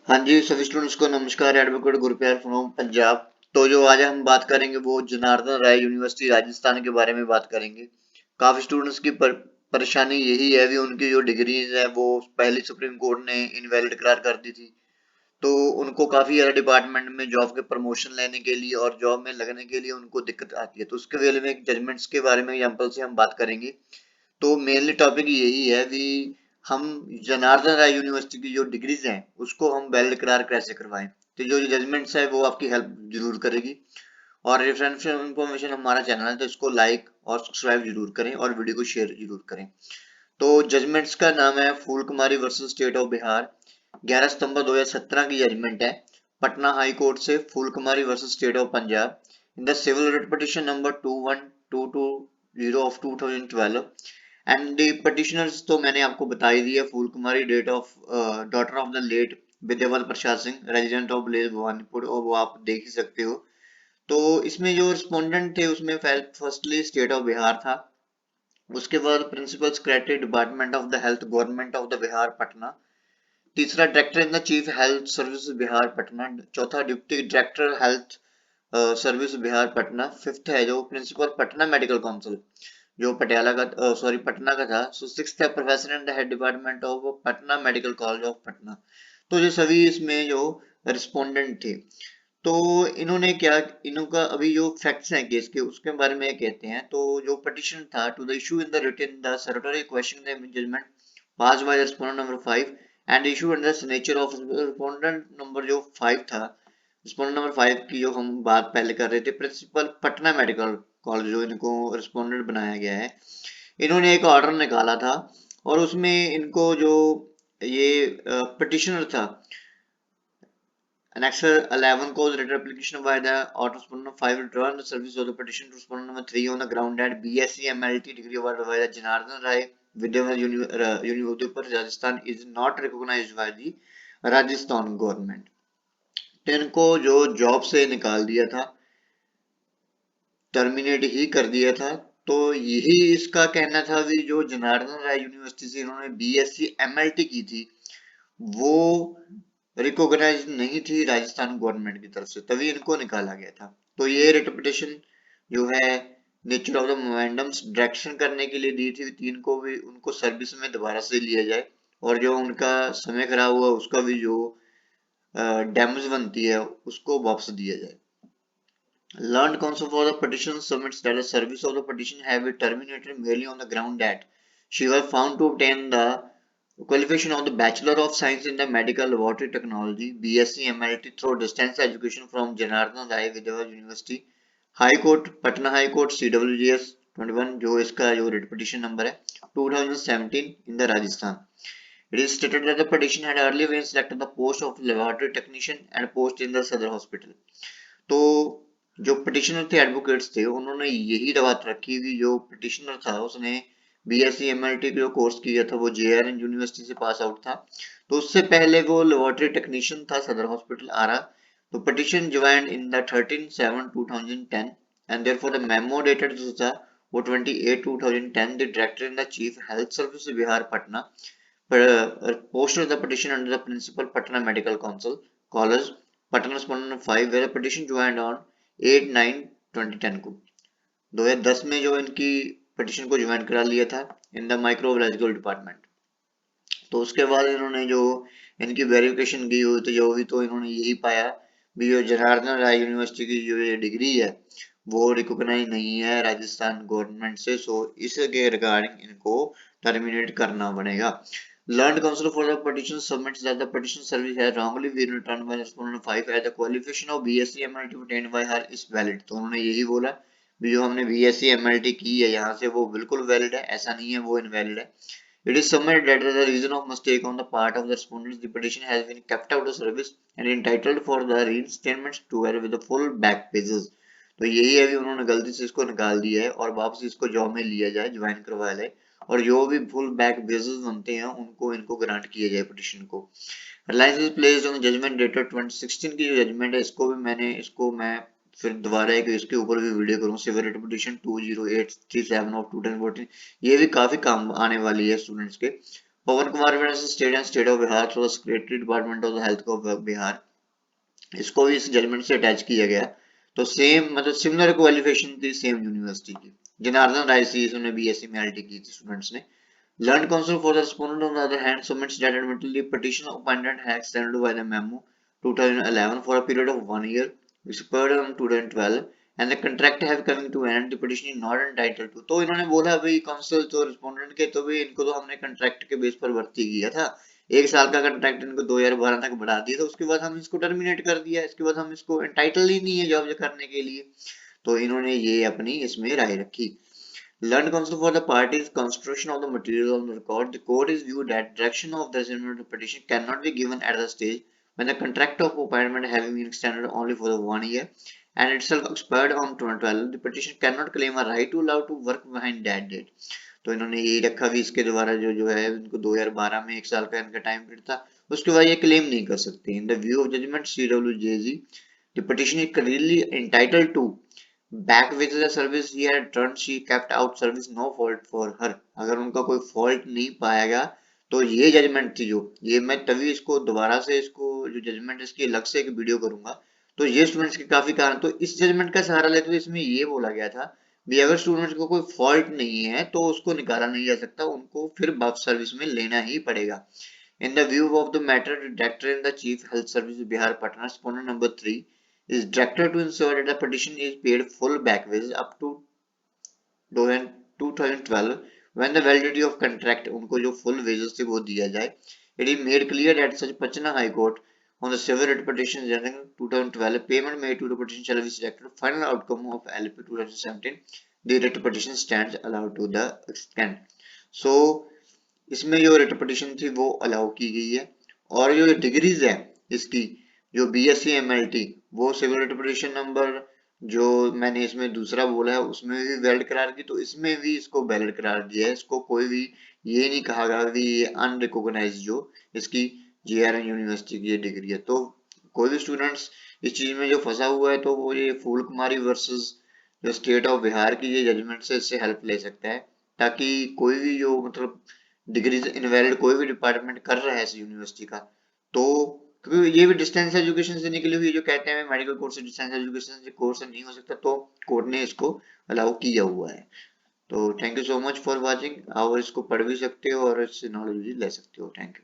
हाँ जी, सभी स्टूडेंट्स को नमस्कार। Advocate Gurpyar from Punjab. तो जो आज हम बात करेंगे वो जनार्दन राय यूनिवर्सिटी राजस्थान के बारे में बात करेंगे। काफी स्टूडेंट्स की परेशानी यही है भी उनकी जो डिग्रीज है वो पहले सुप्रीम कोर्ट ने इनवैलिड करार कर दी थी। तो उनको काफी ज्यादा डिपार्टमेंट में जॉब के प्रमोशन लेने के लिए और जॉब में लगने के लिए उनको दिक्कत आती है। तो उसके वेले में जजमेंट्स के बारे में एग्जाम्पल से हम बात करेंगे। तो मेनली टॉपिक यही है कि हम जनार्दन राय यूनिवर्सिटी की जो डिग्रीज हैं उसको हम वैलिड करार कैसे करवाएं। तो जो जजमेंट्स है वो आपकी हेल्प जरूर करेगी। और रेफरेंशियल इंफॉर्मेशन हमारा चैनल है तो इसको लाइक और सब्सक्राइब जरूर करें और वीडियो को शेयर जरूर करें। तो जजमेंट्स का नाम है Phool Kumari versus state of Bihar. 11 सितंबर 2017 की जजमेंट है पटना हाई कोर्ट से, Phool Kumari versus state of Punjab in the civil writ petition number 21220 of 2012। And the petitioners तो मैंने आपको बता ही दिया, Phool Kumari date of daughter of the late Vidyaval Prasad Singh resident of village Bhawanipur, और वो आप देख ही सकते हो। तो इसमें जो रिस्पोंडेंट थे उसमें फर्स्टली स्टेट ऑफ बिहार था, उसके बाद principal secretary department of the health government of the Bihar Patna, तीसरा director in the chief health service Bihar Patna, चौथा deputy director health service Bihar Patna, fifth है जो प्रिंसिपल पटना मेडिकल काउंसिल जो पटियाला का सॉरी पटना का था। सो सिक्स है professor in the head department of Patna medical college of Patna. तो जो सभी इसमें जो रिस्पोंडेंट थे, तो इन्होंने क्या, इनका अभी जो फैक्ट्स हैं केस के उसके बारे में कहते हैं। तो जो पिटीशन था to the issue in the written the certiorari question the judgment pass by respondent number 5 and issue under signature of respondent number जो 5 था। रिस्पोंडेंट नंबर 5 की जो हम बात पहले कर रहे थे, प्रिंसिपल पटना मेडिकल कॉलेज जो इनको रिस्पोंडेंट बनाया गया है, इन्होंने एक ऑर्डर निकाला था और उसमें इनको जो ये पिटिशनर था, Annexure 11 calls written application by the auto respondent 5 return the service of the petition to respondent number 3 on the ground that BSc MLT degree awarded by the Janardhan Rai Vidyaval Udaypur Rajasthan is not recognized by the Rajasthan government। तो इनको जो job से निकाल दिया था, terminate ही कर दिया था। तो यही इसका कहना था भी जो जनार्दन राय यूनिवर्सिटी से इन्होंने बीएससी एमएलटी की थी वो रिकॉग्नाइज नहीं थी राजस्थान गवर्नमेंट की तरफ से, तभी इनको निकाला गया था। तो ये रिटर्पिटेशन जो है nature of the momentums direction करने के लिए दी थी तीन को भी उनको सर्विस में दोबारा से लिया जाए, और जो उनका समय खराब हुआ उसका भी जो डैमेज बनती है उसको वापस दिया जाए। Learned counsel for the petition submits that the service of the petition have been terminated merely on the ground that she was found to obtain the qualification of the Bachelor of Science in the Medical Laboratory Technology (BSc MLT) through distance education from Janardhan Rai Vidyaval University, High Court, Patna High Court, CWGS 21 जो इसका जो writ petition number है 2017 in the Rajasthan। It is stated that the petition had earlier been selected the post of laboratory technician and post in the Sadar Hospital। तो जो petitioner थे advocates थे उन्होंने यही बात रखी कि जो पिटिशनर था उसने बीएससी एमएलटी जो कोर्स किया था वो जेआरएन यूनिवर्सिटी से पास आउट था, तो उससे पहले वो लेबोरेटरी टेक्नीशियन था सदर हॉस्पिटल आरा। तो petition joined in the 13/7/2010 and therefore the memo dated जो था वो 28/2010 the director in the chief health service Bihar Patna posted the petition under the principal Patna Medical Council College Patna Respondent 5 where the petition joined on 8/9/2010 को 2010 में जो इनकी petition को join करा लिया था इन द माइक्रोबायोलॉजिकल डिपार्टमेंट। तो उसके बाद इन्होंने जो इनकी वेरिफिकेशन की हुई थी जो भी, तो इन्होंने यही पाया भी जो जनार्दन राय यूनिवर्सिटी की जो ये डिग्री है वो रिकॉग्नाइज नहीं है राजस्थान गवर्नमेंट से। सो इसके रिगार्डिंग इनको टर्मिनेट करना पड़ेगा। Learned counsel for the petition submits that the petition service has wrongly been returned by respondent 5 as the qualification of BSc MLT obtained by her is valid। तो उन्होंने यही बोला भी जो हमने BSc MLT की है यहाँ से वो बिल्कुल वैलिड है, ऐसा नहीं है वो इनवैलिड है। It is submitted that the reason of mistake on the part of the respondents the petition has been kept out of service and entitled for the reinstatement together with the full back pages। तो यही है भी उन्होंने गलती से इसको निकाल दिया है और वापस इसको जॉब में लिया जाए, ज्वाइन करवाया जाए, और जो भी फुल बैक बेसिस बनते हैं उनको इनको ग्रांट किया जाए पिटिशन को। Reliance is placed on judgment dated 2016 की जो जजमेंट है इसको मैं फिर दोबारा एक इसके ऊपर भी वीडियो करूँ, सिविल रिट पिटिशन 20837 ऑफ 2014। ये भी काफी काम आने वाली है स्टूडेंट्स के। Pawan Kumar versus state of Bihar through the secretary department of the health of Bihar, इसको भी इस जजमेंट से अटैच किया गया। तो सेम मतलब सिमिलर क्वालिफिकेशन थी सेम यूनिवर्सिटी की। जनार्दन राय सी इसने बीएससी में एलटी की थी स्टूडेंट्स ने। Learned counsel for the respondent on the other hand submits that admittedly petition opponent has extended by the memo 2011 for a period of 1 year, expired on 2012, and the contract have coming to end. The petition is not entitled to। तो इन्होंने बोला भाई council तो respondent के तो भी इनको तो हमने कंट्रैक्ट के बेस पर भर्ती किया था, 1 साल का कंट्रैक्ट इनको 2012 तक बढ़ा दिया था, उसके बाद हम इसको टर्मिनेट कर दिया, इसके बाद हम इसको एंटाइटल ही नहीं है जॉब करने के लिए। तो इन्होंने ये अपनी इसमें राय रखी। Learned counsel for the parties constitution of the material on the record. The court is viewed that direction of the judgment petition cannot be given at the stage when the contract of appointment having been extended only for the 1 year and itself expired on 2012. The petition cannot claim a right to allow to work behind that date। तो इन्होंने यही रखा भी इसके द्वारा जो है इनको 2012 में 1 साल का इनका टाइम पीरियड था, उसके बाद ये क्लेम नहीं कर सकते। In the view of judgment CWJG, the petition is clearly entitled to back with the service he had turn she kept out service no fault for her. अगर उनका कोई फॉल्ट नहीं पाया गया तो ये जजमेंट थी जो ये मैं तभी इसको दोबारा से इसको जो जजमेंट इसकी अलग से एक वीडियो करूंगा। तो ये स्टूडेंट्स के काफी कारण तो इस जजमेंट का सहारा लेते हुए इसमें ये बोला गया था भी अगर स्टूडेंट्स को कोई फॉल्ट नहीं है तो उसको निकाला नहीं जा सकता, उनको फिर वापस सर्विस में लेना ही पड़ेगा। In the view of the matter, the director in the Chief Health Service Bihar Patna, respondent number 3, is directed to ensure that the petition is paid full back wages up to 2012 when the validity of contract उनको जो full wages थे वो दिया जाए। It is made clear that such Patna High Court on the civil writ petition general 2012 payment made to the petition shall be selected final outcome of LP 2017 the writ petition stands allowed to the extent। So इसमें जो writ petition थी वो allow की गई है और जो degrees है इसकी जो बीएससी एमएलटी वो सिविल रिट पिटीशन नंबर जो मैंने इसमें दूसरा बोला है उसमें भी वैलिड करार की, तो इसमें भी इसको वैलिड करार दिया है। इसको कोई भी ये नहीं कहा गया कि ये अनरिकॉग्नाइज जो इसकी जेआरएन यूनिवर्सिटी की ये डिग्री है। तो कोई भी स्टूडेंट्स इस चीज में जो फंसा हुआ है तो वो ये फूल कुमारी वर्सेस जो स्टेट ऑफ बिहार की ये जजमेंट से इससे हेल्प ले सकता है, ताकि कोई भी जो मतलब डिग्रीज इनवैलिड कोई भी डिपार्टमेंट कर रहा है इस यूनिवर्सिटी का तो क्योंकि ये भी डिस्टेंस एजुकेशन से निकली हुई जो कहते हैं मेडिकल कोर्स डिस्टेंस एजुकेशन से कोर्स नहीं हो सकता, तो कोर्ट ने इसको अलाउ किया हुआ है। तो thank you so much for watching. और इसको पढ़ भी सकते हो और इससे नॉलेज भी ले सकते हो। Thank you.